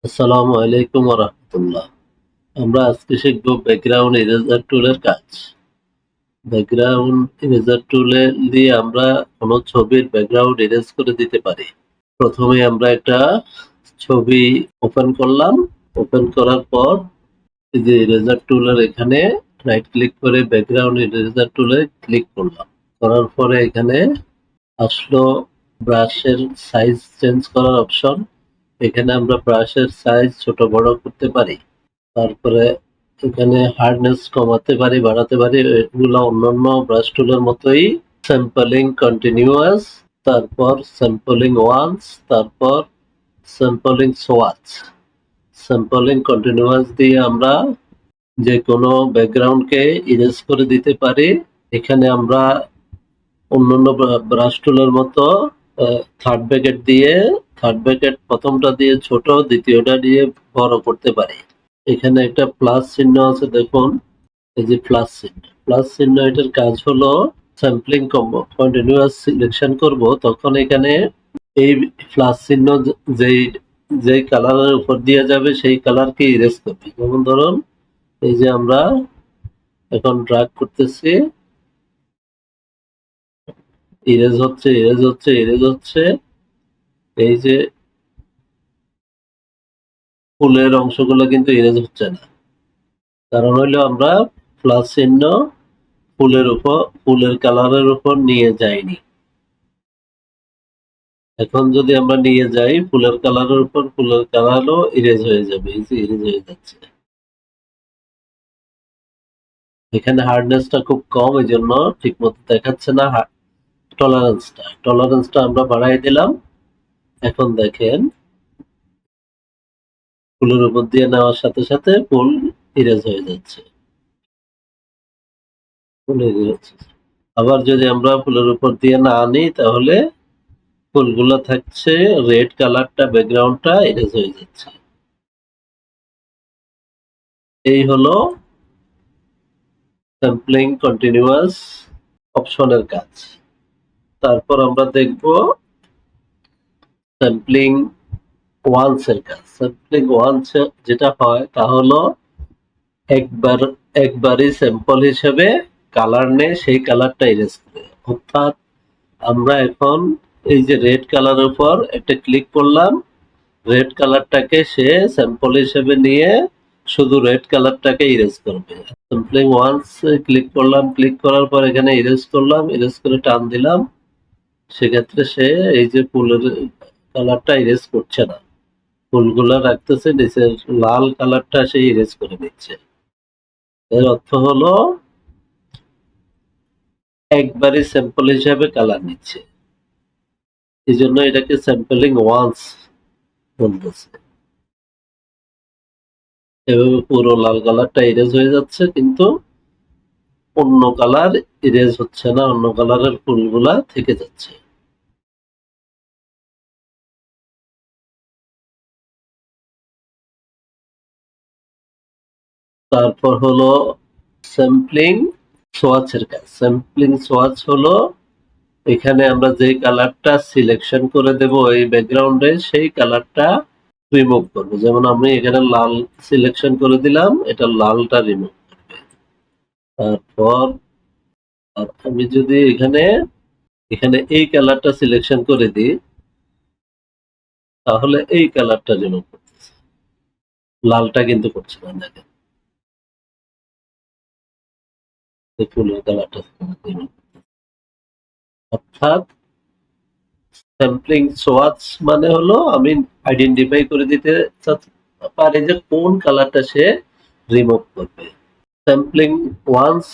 আসসালামু আলাইকুম ওয়া রাহমাতুল্লাহ। আমরা আজকে শিখব ব্যাকগ্রাউন্ড ইরেজার টুলের কাজ। ব্যাকগ্রাউন্ড ইরেজার টুলে দিয়ে আমরা কোনো ছবির ব্যাকগ্রাউন্ড ইরেজ করে দিতে পারি। প্রথমে আমরা একটা ছবি ওপেন করলাম। ওপেন করার পর এই যে ইরেজার টুলের এখানে রাইট ক্লিক করে ব্যাকগ্রাউন্ড ইরেজার টুলে ক্লিক করলাম। করার পরে এখানে আসলো ব্রাশের সাইজ চেঞ্জ করার অপশন। এখানে আমরা ব্রাশের সাইজ ছোট বড় করতে পারি। তারপরে এখানে হার্ডনেস কমাতে পারি, বাড়াতে পারি। এগুলো অন্যান্য ব্রাশ টুলের মতোই। স্যাম্পলিং কন্টিনিউয়াস, তারপর স্যাম্পলিং ওয়ান্স, তারপর স্যাম্পলিং সোয়াচ। স্যাম্পলিং কন্টিনিউয়াস দিয়ে আমরা যে কোনো ব্যাকগ্রাউন্ডকে ইরেজ করে দিতে পারি। এখানে আমরা অন্যান্য ব্রাশ টুলের মতো থার্ড ব্র্যাকেট দিয়ে প্রথমটা দিয়ে ছোট, দ্বিতীয়টা দিয়ে বড় করতে পারি। এখানে একটা প্লাস চিহ্ন আছে, দেখুন এই যে প্লাস চিহ্ন এটার কাজ হলো স্যাম্পলিং কন্টিনিউয়াস সিলেকশন করব, তখন এখানে এই প্লাস চিহ্ন যেই যেই কালারের উপর দিয়ে যাবে সেই কালারকে ইরেজ করবে। যেমন ধরুন এই যে আমরা এখন ড্র্যাগ করতেছি, ইরেজ হচ্ছে। এই যে ফুলের অংশগুলো কিন্তু ইরেজ হচ্ছে না, কারণ হইলো আমরা প্লাস চিহ্ন ফুলের কালারের উপর নিয়ে যাইনি। এখন যদি আমরা নিয়ে যাই ফুলের কালারের উপর, ফুলের কালারও ইরেজ হয়ে যাবে। এই যে ইরেজ হয়ে যাচ্ছে। এখানে হার্ডনেসটা খুব কম, এই জন্য ঠিক মতো দেখাচ্ছে না। টলারেন্সটা আমরা বাড়াই দিলাম। এখন দেখেন ফুলের উপর দিয়ে নেওয়ার সাথে সাথে ফুল ইরেজ হয়ে যাচ্ছে। আবার যদি আমরা ফুলের উপর দিয়ে না আনি, তাহলে ফুলগুলো থাকছে রেড কালারটা, ব্যাকগ্রাউন্ডটা ইরেজ হয়ে যাচ্ছে। এই হলো স্যাম্পলিং কন্টিনিউয়াস অপশনের কাজ। তারপর আমরা দেখব স্যাম্পলিং ওয়ান্স এর কাজ। স্যাম্পলিং ওয়ান্স যেটা হয় তা হলো একবারই স্যাম্পল হিসেবে কালার নেয়, সেই কালারটা ইরেজ করে। অর্থাৎ আমরা এখন এই যে রেড কালারের উপর একটা ক্লিক করলাম, রেড কালারটাকে সে স্যাম্পল হিসেবে নিয়ে শুধু রেড কালারটাকে ইরেজ করবে। স্যাম্পলিং ওয়ান্স ক্লিক করলাম, ক্লিক করার পর এখানে ইরেজ করলাম, ইরেজ করে টান দিলাম, সেক্ষেত্রে সে এই যে ফুলের কালারটা ইরেজ করছে না, ফুলগুলা রাখতেছে, নিচের লাল কালারটা সে ইরেজ করে দিচ্ছে। এর অর্থ হলো একবারই স্যাম্পল হিসাবে কালার নিচ্ছে, এই জন্য এটাকে স্যাম্পলিং ওয়ান্স বলতেছে। এভাবে পুরো লাল কালারটা ইরেজ হয়ে যাচ্ছে, কিন্তু অন্য কালার ইরেজ হচ্ছে না, অন্য কালারের ফুলগুলা থেকে যাচ্ছে। তারপর হলো স্যাম্পলিং সোয়াচের কাজ। স্যাম্পলিং সোয়াচ হলো এখানে আমরা যে কালারটা সিলেকশন করে দেব এই ব্যাকগ্রাউন্ডে, সেই কালারটা রিমুভ করব। যেমন আমি এখানে লাল সিলেকশন করে দিলাম, এটা লালটা রিমুভ করবে। তারপর আমি যদি এখানে এই কালারটা সিলেকশন করে দিই, তাহলে এই কালারটা রিমুভ করতেছে, লালটা কিন্তু করছে না। দেখেন এই ফুলের কালারটা রিমুভ। অর্থাৎ স্যাম্পলিং সোয়াচ মানে হলো আমি আইডেন্টিফাই করে দিতে পারি যে কোন কালারটা সে রিমুভ করবে। স্যাম্পলিং ওয়ান্স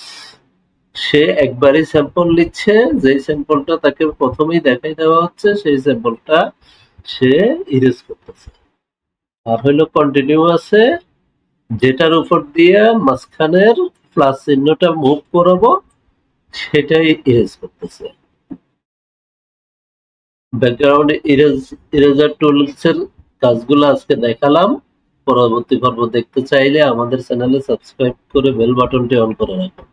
সে একবারই স্যাম্পল নিচ্ছে, যেই স্যাম্পলটা তাকে প্রথমেই দেখাই দেওয়া হচ্ছে সেই স্যাম্পলটা সে ইরেজ করতেছে। আর হইলো কন্টিনিউয়াসে যেটার উপর দিয়ে মাঝখানের প্লাস চিহ্নটা মুভ করাবো সেটাই ইরেজ করতেছে। ব্যাকগ্রাউন্ড ইরেজার টুলস এর কাজগুলো আজকে দেখালাম। পরবর্তী পর্ব দেখতে চাইলে আমাদের চ্যানেলে সাবস্ক্রাইব করে বেল বাটনটি অন করে রাখুন।